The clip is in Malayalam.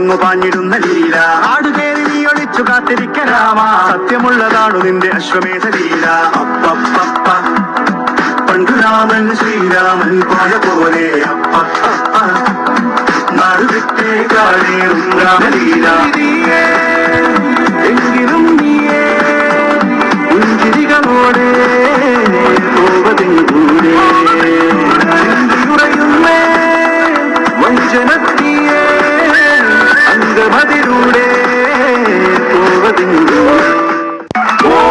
അങ്ങു പാഞ്ഞിടുന്ന ലീല. ആടുകേറി നീ ഒളിച്ചു കാത്തിരിക്ക രാമ, സത്യമുള്ളതാണു നിന്റെ അശ്വമേധ ലീല. അപ്പപ്പ പണ്ടു രാമൻ ശ്രീരാമൻ പോയ പോലെ അപ്പപ്പ നാടുവിട്ടേ കാടേറും രാമലീല. എങ്കിലും